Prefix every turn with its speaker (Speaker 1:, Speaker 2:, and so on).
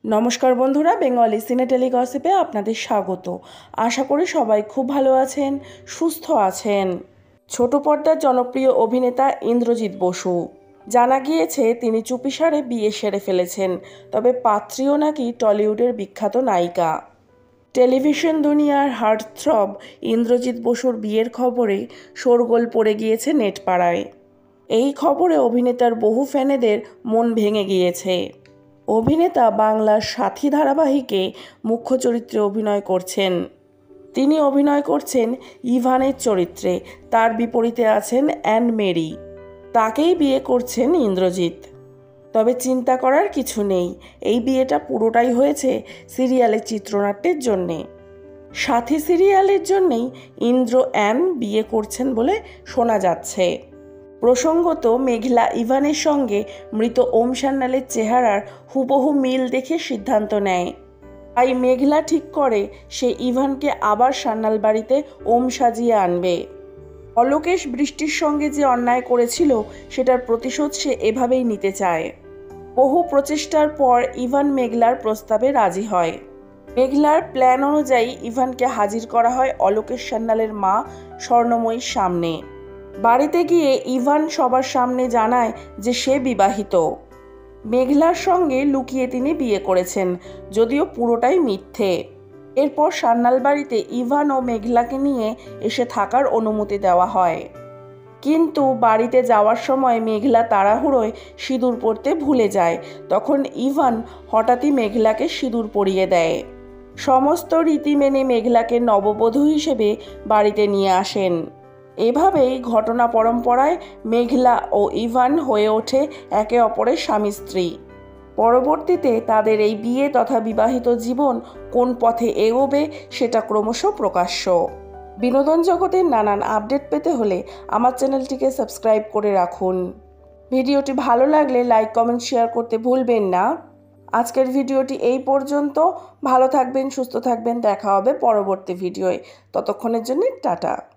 Speaker 1: নমস্কার বন্ধুরা, বেঙ্গলি সিনে টেলিগসিপে আপনাদের স্বাগত। আশা করি সবাই খুব ভালো আছেন, সুস্থ আছেন। ছোট পর্দার জনপ্রিয় অভিনেতা ইন্দ্রজিৎ বসু, জানা গিয়েছে তিনি চুপিসারে বিয়ে সেরে ফেলেছেন। তবে পাত্রীও নাকি টলিউডের বিখ্যাত নায়িকা। টেলিভিশন দুনিয়ার হার্টথ্রব ইন্দ্রজিৎ বসুর বিয়ের খবরে শোরগোল পড়ে গিয়েছে নেটপাড়ায়। এই খবরে অভিনেতার বহু ফ্যানেদের মন ভেঙে গিয়েছে। অভিনেতা বাংলার সাথী ধারাবাহিকে মুখ্য চরিত্রে অভিনয় করছেন। তিনি অভিনয় করছেন ইভানের চরিত্রে। তার বিপরীতে আছেন অ্যান মেরি। তাকেই বিয়ে করছেন ইন্দ্রজিৎ। তবে চিন্তা করার কিছু নেই, এই বিয়েটা পুরোটাই হয়েছে সিরিয়ালের চিত্রনাট্যের জন্যে। সাথী সিরিয়ালের জন্যেই ইন্দ্র অ্যান বিয়ে করছেন বলে শোনা যাচ্ছে। প্রসঙ্গত, মেঘলা ইভানের সঙ্গে মৃত ওম সান্যালের চেহারার হুবহু মিল দেখে সিদ্ধান্ত নেয়। তাই মেঘলা ঠিক করে সে ইভানকে আবার সান্যাল বাড়িতে ওম সাজিয়ে আনবে। অলোকেশ বৃষ্টির সঙ্গে যে অন্যায় করেছিল সেটার প্রতিশোধ সে এভাবেই নিতে চায়। বহু প্রচেষ্টার পর ইভান মেঘলার প্রস্তাবে রাজি হয়। মেঘলার প্ল্যান অনুযায়ী ইভানকে হাজির করা হয় অলোকেশ সান্যালের মা স্বর্ণময়ীর সামনে। বাড়িতে গিয়ে ইভান সবার সামনে জানায় যে সে বিবাহিত। মেঘলার সঙ্গে লুকিয়ে তিনি বিয়ে করেছেন, যদিও পুরোটাই মিথ্যে। এরপর সান্যাল বাড়িতে ইভান ও মেঘলাকে নিয়ে এসে থাকার অনুমতি দেওয়া হয়। কিন্তু বাড়িতে যাওয়ার সময় মেঘলা তাড়াহুড়োয় সিঁদুর পরতে ভুলে যায়। তখন ইভান হঠাৎই মেঘলাকে সিঁদুর পরিয়ে দেয়। সমস্ত রীতি মেনে মেঘলাকে নববধূ হিসেবে বাড়িতে নিয়ে আসেন। এভাবেই ঘটনা পরম্পরায় মেঘলা ও ইভান হয়ে ওঠে একে অপরের স্বামী স্ত্রী। পরবর্তীতে তাদের এই বিয়ে তথা বিবাহিত জীবন কোন পথে এগোবে সেটা ক্রমশ প্রকাশ্য। বিনোদন জগতের নানান আপডেট পেতে হলে আমার চ্যানেলটিকে সাবস্ক্রাইব করে রাখুন। ভিডিওটি ভালো লাগলে লাইক, কমেন্ট, শেয়ার করতে ভুলবেন না। আজকের ভিডিওটি এই পর্যন্ত। ভালো থাকবেন, সুস্থ থাকবেন। দেখা হবে পরবর্তী ভিডিওয়। ততক্ষণের জন্য টাটা।